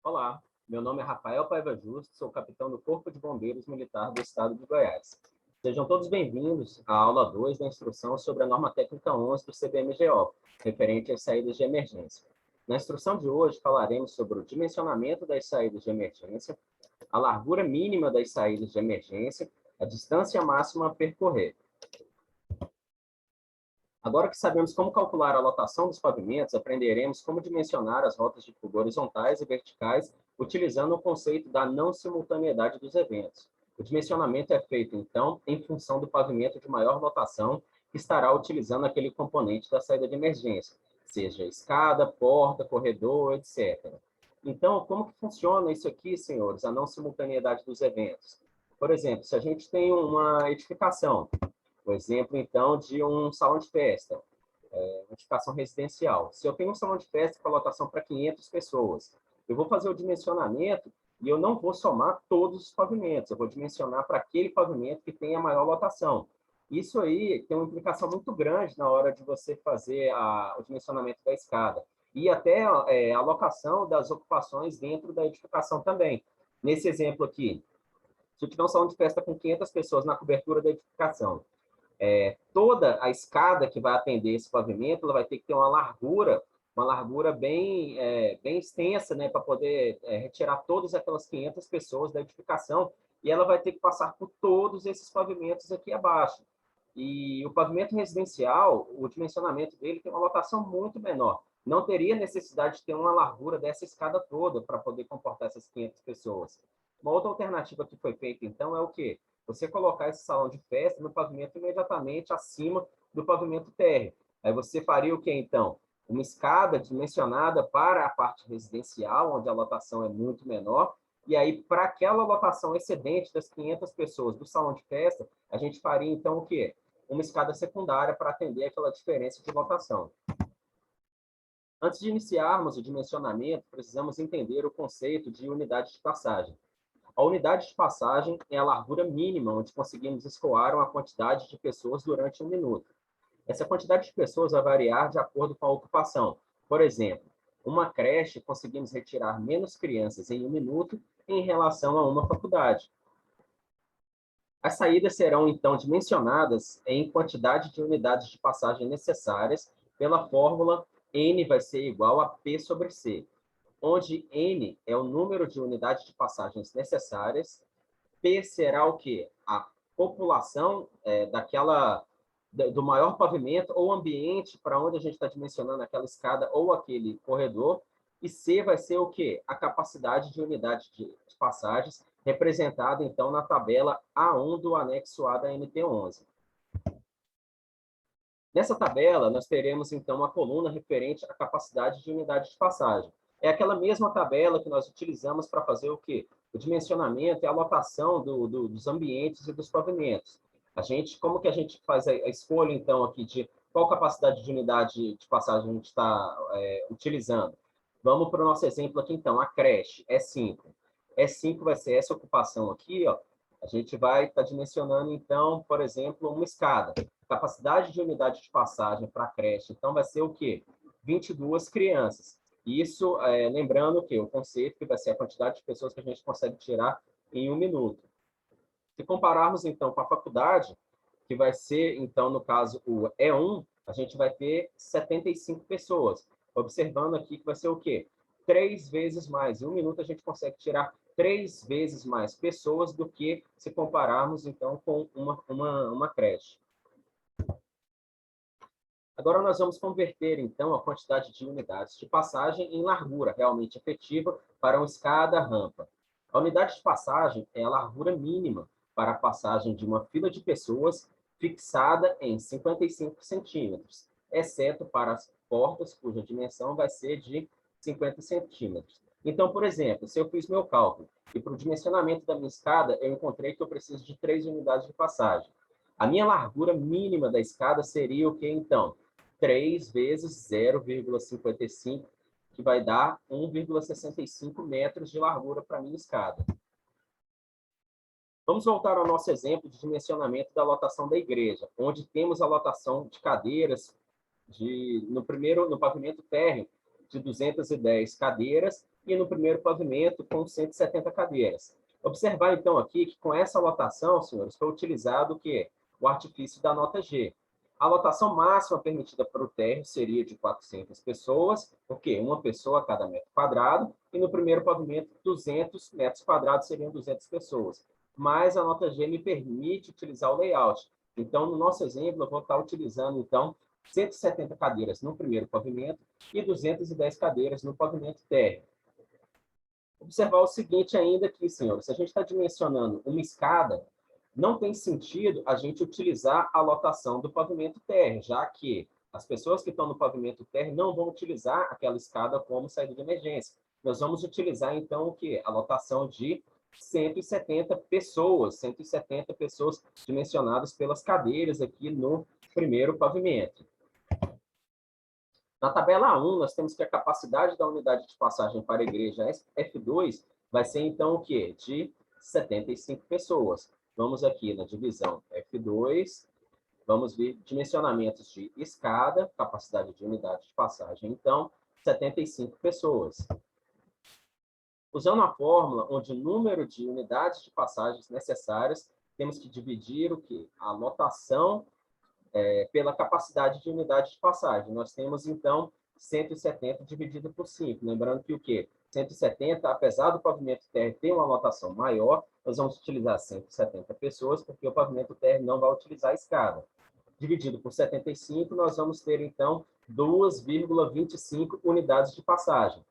Olá, meu nome é Rafael Paiva Justo, sou capitão do Corpo de Bombeiros Militar do Estado de Goiás. Sejam todos bem-vindos à aula 2 da instrução sobre a norma técnica 11 do CBMGO, referente às saídas de emergência. Na instrução de hoje, falaremos sobre o dimensionamento das saídas de emergência, a largura mínima das saídas de emergência, a distância máxima a percorrer. Agora que sabemos como calcular a lotação dos pavimentos, aprenderemos como dimensionar as rotas de fuga horizontais e verticais, utilizando o conceito da não simultaneidade dos eventos. O dimensionamento é feito, então, em função do pavimento de maior lotação, que estará utilizando aquele componente da saída de emergência, seja escada, porta, corredor, etc. Então, como que funciona isso aqui, senhores, a não simultaneidade dos eventos? Por exemplo, se a gente tem uma edificação, o exemplo, então, de um salão de festa, uma edificação residencial. Se eu tenho um salão de festa com a lotação para 500 pessoas, eu vou fazer o dimensionamento e eu não vou somar todos os pavimentos, eu vou dimensionar para aquele pavimento que tem a maior lotação. Isso aí tem uma implicação muito grande na hora de você fazer o dimensionamento da escada. E até a alocação das ocupações dentro da edificação também. Nesse exemplo aqui, se eu tiver um salão de festa com 500 pessoas na cobertura da edificação, toda a escada que vai atender esse pavimento, ela vai ter que ter uma largura bem extensa, né, para poder retirar todas aquelas 500 pessoas da edificação, e ela vai ter que passar por todos esses pavimentos aqui abaixo. E o pavimento residencial, o dimensionamento dele tem uma lotação muito menor. Não teria necessidade de ter uma largura dessa escada toda para poder comportar essas 500 pessoas. Uma outra alternativa que foi feita, então, é o quê? Você colocar esse salão de festa no pavimento imediatamente acima do pavimento térreo. Aí você faria o quê, então? Uma escada dimensionada para a parte residencial, onde a lotação é muito menor, e aí, para aquela lotação excedente das 500 pessoas do salão de festa, a gente faria, então, o quê? Uma escada secundária para atender aquela diferença de lotação. Antes de iniciarmos o dimensionamento, precisamos entender o conceito de unidade de passagem. A unidade de passagem é a largura mínima onde conseguimos escoar uma quantidade de pessoas durante um minuto. Essa quantidade de pessoas vai variar de acordo com a ocupação. Por exemplo, uma creche conseguimos retirar menos crianças em um minuto em relação a uma faculdade. As saídas serão, então, dimensionadas em quantidade de unidades de passagem necessárias pela fórmula N vai ser igual a P sobre C, onde N é o número de unidades de passagens necessárias, P será o quê? A população do maior pavimento ou ambiente para onde a gente está dimensionando aquela escada ou aquele corredor, e C vai ser o quê? A capacidade de unidade de passagens, representada, então, na tabela A1 do anexo A da NT11. Nessa tabela, nós teremos, então, uma coluna referente à capacidade de unidade de passagem. É aquela mesma tabela que nós utilizamos para fazer o quê? O dimensionamento e a lotação dos ambientes e dos pavimentos. Como que a gente faz a escolha, então, aqui de qual capacidade de unidade de passagem a gente está utilizando? Vamos para o nosso exemplo aqui, então, a creche, E5. E5 vai ser essa ocupação aqui, ó. A gente vai estar dimensionando, então, por exemplo, uma escada. Capacidade de unidade de passagem para a creche, então, vai ser o quê? 22 crianças. Isso, lembrando que o conceito que vai ser a quantidade de pessoas que a gente consegue tirar em um minuto. Se compararmos, então, com a faculdade, que vai ser, então, no caso, o E1, a gente vai ter 75 pessoas. Observando aqui que vai ser o quê? 3 vezes mais. Em um minuto, a gente consegue tirar 3 vezes mais pessoas do que se compararmos, então, com uma creche. Agora nós vamos converter, então, a quantidade de unidades de passagem em largura realmente efetiva para uma escada-rampa. A unidade de passagem é a largura mínima para a passagem de uma fila de pessoas fixada em 55 centímetros, exceto para as portas, cuja dimensão vai ser de 50 centímetros. Então, por exemplo, se eu fiz meu cálculo e para o dimensionamento da minha escada, eu encontrei que eu preciso de 3 unidades de passagem. A minha largura mínima da escada seria o que, então? 3 vezes 0,55, que vai dar 1,65 metros de largura para a minha escada. Vamos voltar ao nosso exemplo de dimensionamento da lotação da igreja, onde temos a lotação de cadeiras no pavimento térreo de 210 cadeiras e no primeiro pavimento com 170 cadeiras. Observar, então, aqui que com essa lotação, senhores, foi utilizado o quê? O artifício da nota G. A lotação máxima permitida para o térreo seria de 400 pessoas, porque uma pessoa a cada metro quadrado, e no primeiro pavimento, 200 metros quadrados seriam 200 pessoas. Mas a nota G me permite utilizar o layout. Então, no nosso exemplo, eu vou estar utilizando, então, 170 cadeiras no primeiro pavimento e 210 cadeiras no pavimento térreo. Observar o seguinte ainda aqui, senhores, se a gente está dimensionando uma escada, não tem sentido a gente utilizar a lotação do pavimento térreo, já que as pessoas que estão no pavimento térreo não vão utilizar aquela escada como saída de emergência. Nós vamos utilizar, então, o quê? A lotação de 170 pessoas dimensionadas pelas cadeiras aqui no primeiro pavimento. Na tabela 1, nós temos que a capacidade da unidade de passagem para a igreja F2 vai ser, então, o quê? De 75 pessoas. Vamos aqui na divisão F2, vamos ver dimensionamentos de escada, capacidade de unidade de passagem, então, 75 pessoas. Usando a fórmula onde o número de unidades de passagens necessárias, temos que dividir o quê? A lotação pela capacidade de unidade de passagem. Nós temos, então, 170 dividido por 5. Lembrando que o quê? 170, apesar do pavimento térreo ter uma lotação maior, nós vamos utilizar 170 pessoas, porque o pavimento térreo não vai utilizar a escada. Dividido por 75, nós vamos ter, então, 2,25 unidades de passagem.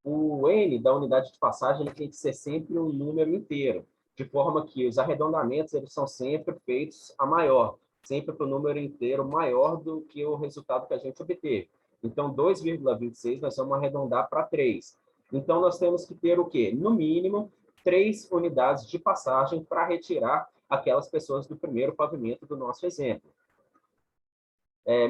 O N da unidade de passagem ele tem que ser sempre um número inteiro, de forma que os arredondamentos eles são sempre feitos a maior, sempre para o número inteiro maior do que o resultado que a gente obteve. Então, 2,26 nós vamos arredondar para 3. Então, nós temos que ter o quê? No mínimo, 3 unidades de passagem para retirar aquelas pessoas do primeiro pavimento do nosso exemplo.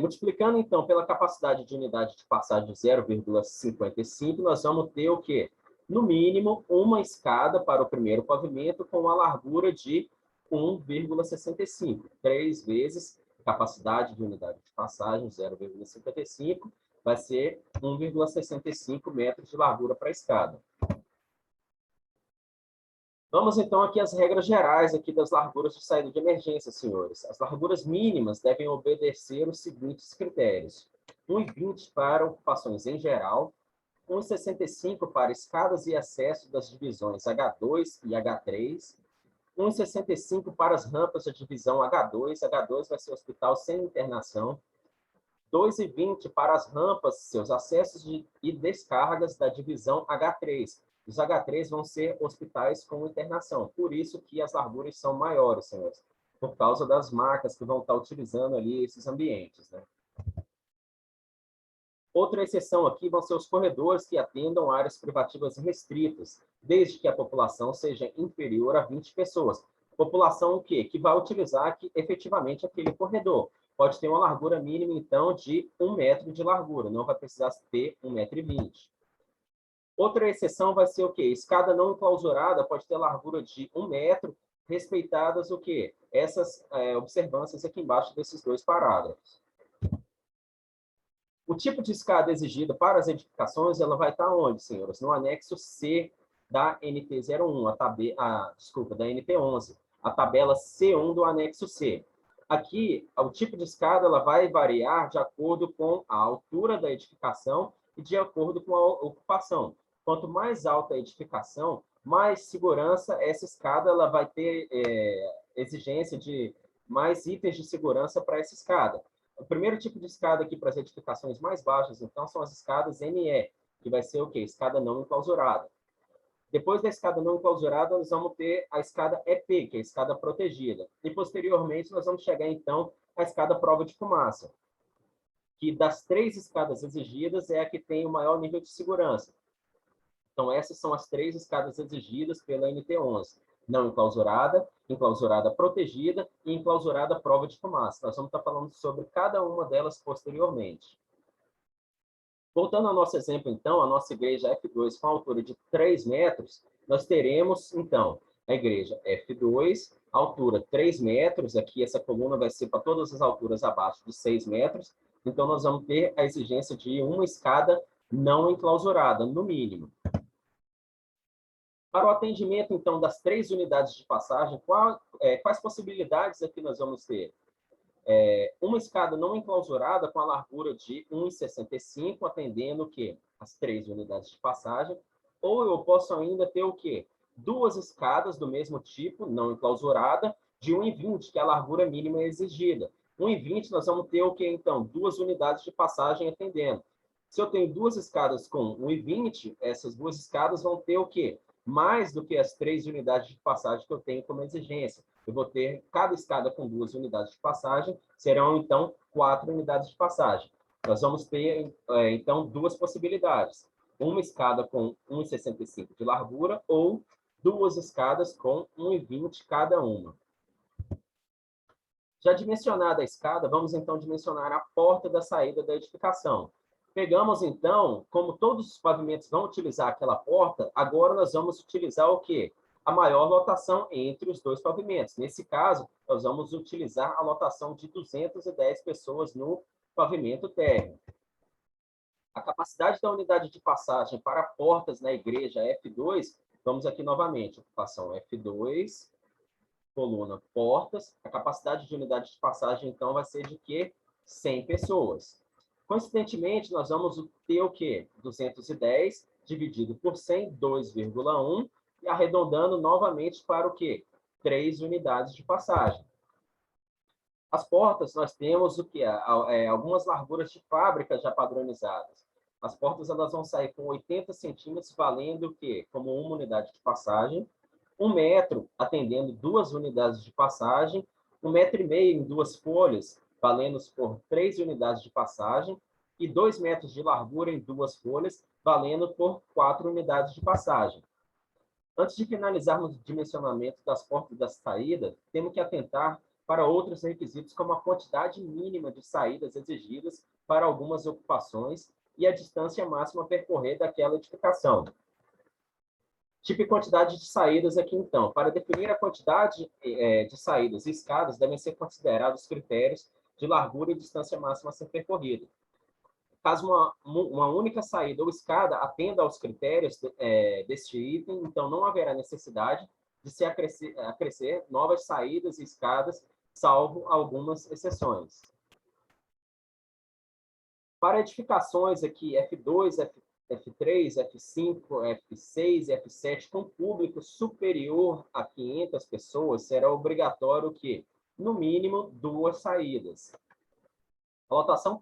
Multiplicando, então, pela capacidade de unidade de passagem de 0,55, nós vamos ter o quê? No mínimo, uma escada para o primeiro pavimento com uma largura de 1,65. 3 vezes capacidade de unidade de passagem, 0,55, vai ser 1,65 metros de largura para a escada. Vamos, então, aqui às regras gerais aqui das larguras de saída de emergência, senhores. As larguras mínimas devem obedecer os seguintes critérios. 1,20 para ocupações em geral, 1,65 para escadas e acesso das divisões H2 e H3, 1,65 para as rampas da divisão H2, H2 vai ser hospital sem internação, 2,20 para as rampas, seus acessos e descargas da divisão H3. Os H3 vão ser hospitais com internação, por isso que as larguras são maiores, senhores, por causa das marcas que vão estar utilizando ali esses ambientes, né? Outra exceção aqui vão ser os corredores que atendam áreas privativas restritas, desde que a população seja inferior a 20 pessoas. População o quê? Que vai utilizar efetivamente aquele corredor. Pode ter uma largura mínima, então, de 1 metro de largura, não vai precisar ter 1,20 m. Outra exceção vai ser o quê? Escada não enclausurada pode ter largura de 1 metro, respeitadas o quê? Essas observâncias aqui embaixo desses dois parágrafos. O tipo de escada exigida para as edificações, ela vai estar onde, senhores? No anexo C da NT01, da NT11, a tabela C1 do anexo C. Aqui, o tipo de escada ela vai variar de acordo com a altura da edificação e de acordo com a ocupação. Quanto mais alta a edificação, mais segurança essa escada ela vai ter exigência de mais itens de segurança para essa escada. O primeiro tipo de escada aqui para as edificações mais baixas, então, são as escadas NE, que vai ser o quê? Escada não enclausurada. Depois da escada não enclausurada, nós vamos ter a escada EP, que é a escada protegida. E, posteriormente, nós vamos chegar, então, à escada prova de fumaça, que das 3 escadas exigidas é a que tem o maior nível de segurança. Então, essas são as 3 escadas exigidas pela NT11. Não enclausurada, enclausurada protegida e enclausurada prova de fumaça. Nós vamos estar falando sobre cada uma delas posteriormente. Voltando ao nosso exemplo, então, a nossa igreja F2 com altura de 3 metros, nós teremos, então, a igreja F2, altura 3 metros, aqui essa coluna vai ser para todas as alturas abaixo de 6 metros, então nós vamos ter a exigência de uma escada não enclausurada, no mínimo. Para o atendimento, então, das 3 unidades de passagem, quais possibilidades aqui nós vamos ter? Uma escada não enclausurada com a largura de 1,65, atendendo o quê? As 3 unidades de passagem. Ou eu posso ainda ter o quê? 2 escadas do mesmo tipo, não enclausurada, de 1,20, que é a largura mínima exigida. 1,20 nós vamos ter o quê, então? 2 unidades de passagem atendendo. Se eu tenho 2 escadas com 1,20, essas 2 escadas vão ter o quê? Mais do que as 3 unidades de passagem que eu tenho como exigência. Eu vou ter cada escada com 2 unidades de passagem, serão, então, 4 unidades de passagem. Nós vamos ter, então, 2 possibilidades. Uma escada com 1,65 de largura ou 2 escadas com 1,20 cada uma. Já dimensionada a escada, vamos, então, dimensionar a porta da saída da edificação. Pegamos, então, como todos os pavimentos vão utilizar aquela porta, agora nós vamos utilizar o quê? A maior lotação entre os 2 pavimentos. Nesse caso, nós vamos utilizar a lotação de 210 pessoas no pavimento térreo. A capacidade da unidade de passagem para portas na igreja F2, vamos aqui novamente, ocupação F2, coluna portas. A capacidade de unidade de passagem, então, vai ser de quê? 100 pessoas. Coincidentemente, nós vamos ter o quê? 210 dividido por 100, 2,1, e arredondando novamente para o quê? 3 unidades de passagem. As portas, nós temos o quê? Algumas larguras de fábrica já padronizadas. As portas, elas vão sair com 80 centímetros, valendo o quê? Como uma unidade de passagem. 1 metro, atendendo 2 unidades de passagem. 1,5 metro em 2 folhas, valendo por 3 unidades de passagem. E 2 metros de largura em 2 folhas, valendo por 4 unidades de passagem. Antes de finalizarmos o dimensionamento das portas da saída, temos que atentar para outros requisitos, como a quantidade mínima de saídas exigidas para algumas ocupações e a distância máxima a percorrer daquela edificação. Tipo e quantidade de saídas aqui, então. Para definir a quantidade de saídas e escadas, devem ser considerados os critérios de largura e distância máxima a ser percorrida. Caso uma única saída ou escada atenda aos critérios deste item, então não haverá necessidade de se acrescer novas saídas e escadas, salvo algumas exceções. Para edificações aqui, F2, F3, F5, F6 e F7, com público superior a 500 pessoas, será obrigatório que, no mínimo, 2 saídas. A lotação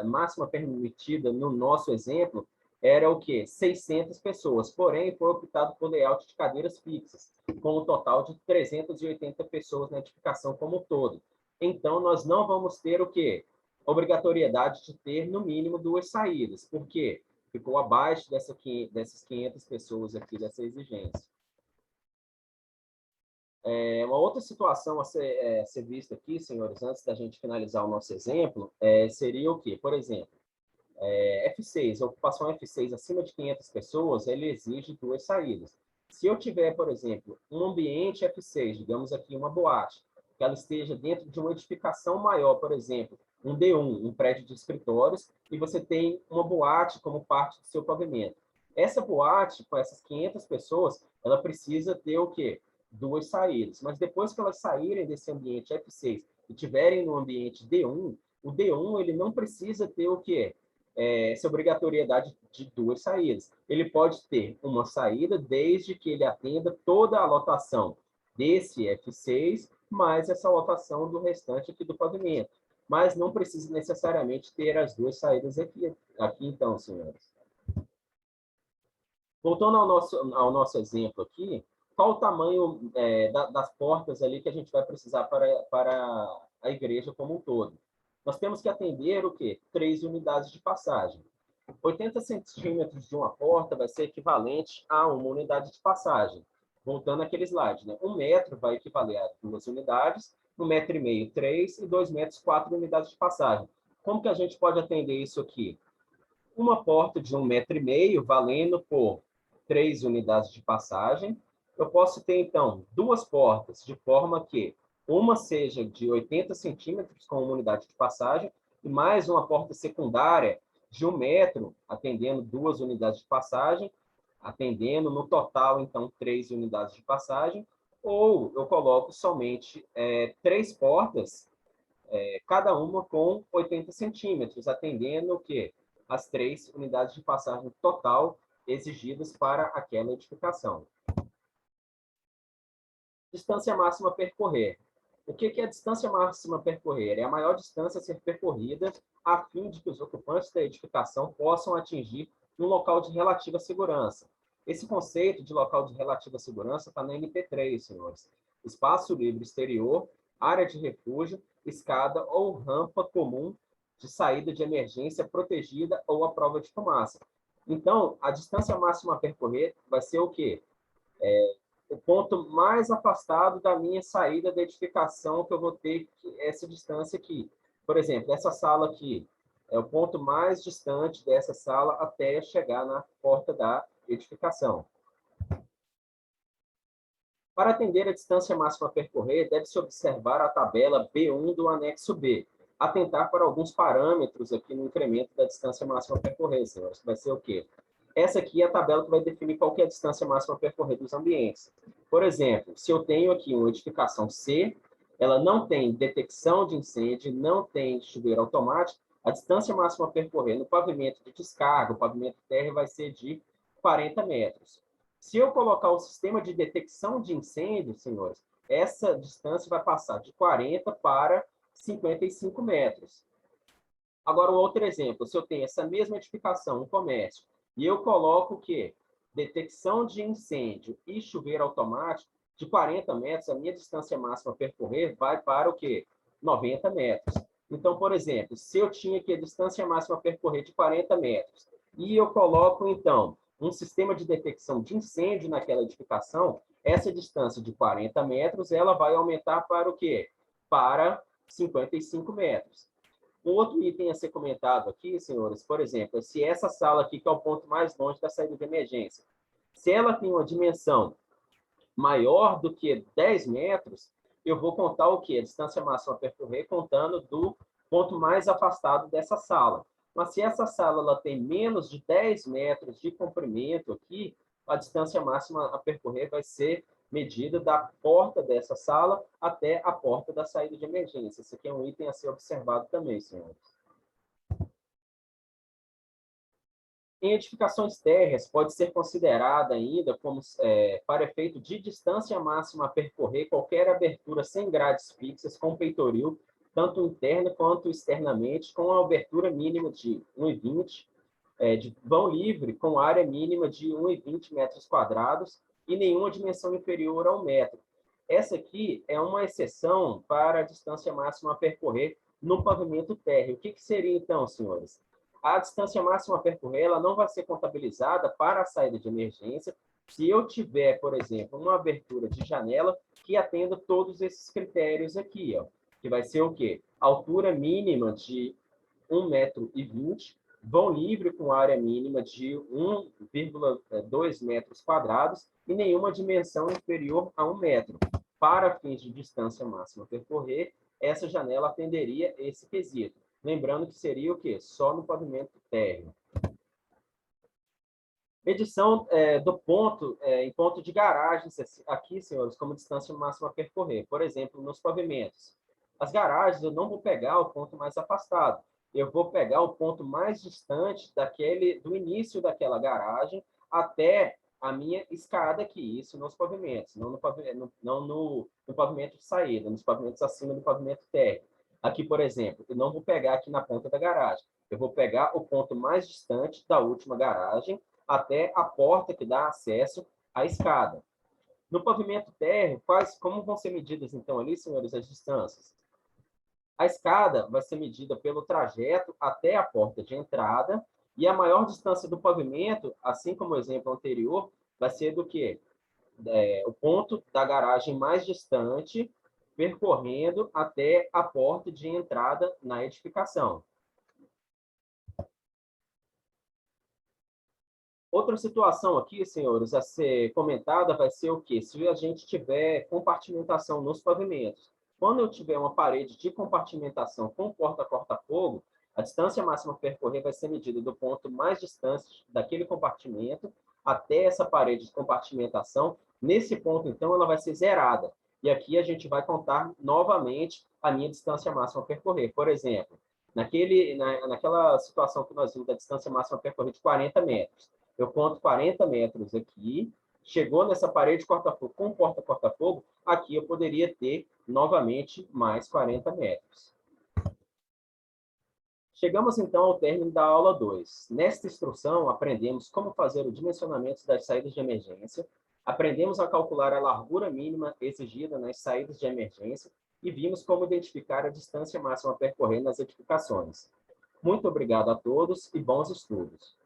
máxima permitida no nosso exemplo era o quê? 600 pessoas, porém foi optado por layout de cadeiras fixas, com um total de 380 pessoas na edificação como um todo. Então, nós não vamos ter o quê? Obrigatoriedade de ter, no mínimo, 2 saídas. Por quê? Ficou abaixo dessas 500 pessoas aqui, dessa exigência. Uma outra situação a ser vista aqui, senhores, antes da gente finalizar o nosso exemplo, seria o quê? Por exemplo, F6, a ocupação F6 acima de 500 pessoas, ele exige 2 saídas. Se eu tiver, por exemplo, um ambiente F6, digamos aqui uma boate, que ela esteja dentro de uma edificação maior, por exemplo, um D1, um prédio de escritórios, e você tem uma boate como parte do seu pavimento. Essa boate, com essas 500 pessoas, ela precisa ter o quê? 2 saídas. Mas depois que elas saírem desse ambiente F6 e tiverem no ambiente D1, o D1 ele não precisa ter o quê? Essa obrigatoriedade de 2 saídas. Ele pode ter uma saída desde que ele atenda toda a lotação desse F6, mais essa lotação do restante aqui do pavimento. Mas não precisa necessariamente ter as 2 saídas aqui então, senhores. Voltando ao nosso exemplo aqui, qual o tamanho das portas ali que a gente vai precisar para a igreja como um todo? Nós temos que atender o quê? 3 unidades de passagem. 80 centímetros de uma porta vai ser equivalente a uma unidade de passagem. Voltando àquele slide, né? 1 metro vai equivaler a 2 unidades, 1,5 metro, 3, e 2 metros, 4 unidades de passagem. Como que a gente pode atender isso aqui? Uma porta de 1,5 metro, valendo por 3 unidades de passagem. Eu posso ter, então, 2 portas, de forma que uma seja de 80 centímetros com uma unidade de passagem, e mais uma porta secundária de 1 metro, atendendo 2 unidades de passagem, atendendo no total, então, 3 unidades de passagem, ou eu coloco somente 3 portas, cada uma com 80 centímetros, atendendo o quê? As 3 unidades de passagem total exigidas para aquela edificação. Distância máxima a percorrer. O que é a distância máxima a percorrer? É a maior distância a ser percorrida a fim de que os ocupantes da edificação possam atingir um local de relativa segurança. Esse conceito de local de relativa segurança está na NP3, senhores. Espaço livre exterior, área de refúgio, escada ou rampa comum de saída de emergência protegida ou à prova de fumaça. Então, a distância máxima a percorrer vai ser o quê? O ponto mais afastado da minha saída da edificação que eu vou ter essa distância aqui. Por exemplo, essa sala aqui é o ponto mais distante dessa sala até chegar na porta da edificação. Para atender a distância máxima a percorrer, deve-se observar a tabela B1 do anexo B. Atentar para alguns parâmetros aqui no incremento da distância máxima a percorrer, senhores. Vai ser o quê? Essa aqui é a tabela que vai definir qual que é a distância máxima a percorrer dos ambientes. Por exemplo, se eu tenho aqui uma edificação C, ela não tem detecção de incêndio, não tem chuveiro automático, a distância máxima a percorrer no pavimento de descarga, o pavimento terra, vai ser de 40 metros. Se eu colocar o sistema de detecção de incêndio, senhores, essa distância vai passar de 40 para 55 metros. Agora, um outro exemplo, se eu tenho essa mesma edificação, um comércio, e eu coloco o quê? Detecção de incêndio e chuveiro automático, de 40 metros, a minha distância máxima a percorrer vai para o quê? 90 metros. Então, por exemplo, se eu tinha aqui a distância máxima a percorrer de 40 metros, e eu coloco, então, um sistema de detecção de incêndio naquela edificação, essa distância de 40 metros, ela vai aumentar para o quê? Para 55 metros. Um outro item a ser comentado aqui, senhores, por exemplo, se essa sala aqui, que é o ponto mais longe da saída de emergência, se ela tem uma dimensão maior do que 10 metros, eu vou contar o quê? A distância máxima a percorrer, contando do ponto mais afastado dessa sala. Mas se essa sala ela tem menos de 10 metros de comprimento aqui, a distância máxima a percorrer vai ser medida da porta dessa sala até a porta da saída de emergência. Esse aqui é um item a ser observado também, senhores. Em edificações térreas, pode ser considerada ainda como, para efeito de distância máxima a percorrer, qualquer abertura sem grades fixas com peitoril, tanto interna quanto externamente, com a abertura mínima de 1,20 de vão livre, com área mínima de 1,20 metros quadrados e nenhuma dimensão inferior a 1 metro. Essa aqui é uma exceção para a distância máxima a percorrer no pavimento térreo. O que seria, então, senhores? A distância máxima a percorrer ela não vai ser contabilizada para a saída de emergência se eu tiver, por exemplo, uma abertura de janela que atenda todos esses critérios aqui, ó, que vai ser o quê? Altura mínima de 1,20 m, vão livre com área mínima de 1,2 metros quadrados e nenhuma dimensão inferior a 1 metro. Para fins de distância máxima a percorrer, essa janela atenderia esse quesito. Lembrando que seria o quê? Só no pavimento térreo. Medição do ponto, em ponto de garagens, aqui, senhores, como distância máxima a percorrer. Por exemplo, nos pavimentos. As garagens, eu não vou pegar o ponto mais afastado. Eu vou pegar o ponto mais distante do início daquela garagem até a minha escada aqui, isso nos pavimentos, não no pavimento de saída, nos pavimentos acima do pavimento térreo. Aqui, por exemplo, eu não vou pegar aqui na ponta da garagem, eu vou pegar o ponto mais distante da última garagem até a porta que dá acesso à escada. No pavimento térreo, como vão ser medidas, então, ali, senhores, as distâncias? A escada vai ser medida pelo trajeto até a porta de entrada, e a maior distância do pavimento, assim como o exemplo anterior, vai ser do quê? O ponto da garagem mais distante, percorrendo até a porta de entrada na edificação. Outra situação aqui, senhores, a ser comentada vai ser o quê? Se a gente tiver compartimentação nos pavimentos. Quando eu tiver uma parede de compartimentação com porta corta-fogo, A distância máxima a percorrer vai ser medida do ponto mais distante daquele compartimento até essa parede de compartimentação. Nesse ponto, então, ela vai ser zerada. E aqui a gente vai contar novamente a minha distância máxima a percorrer. Por exemplo, naquela situação que nós vimos da distância máxima a percorrer de 40 metros. Eu conto 40 metros aqui, chegou nessa parede corta-fogo com porta-corta-fogo, aqui eu poderia ter novamente mais 40 metros. Chegamos então ao término da aula 2. Nesta instrução, aprendemos como fazer o dimensionamento das saídas de emergência, aprendemos a calcular a largura mínima exigida nas saídas de emergência e vimos como identificar a distância máxima a percorrer nas edificações. Muito obrigado a todos e bons estudos.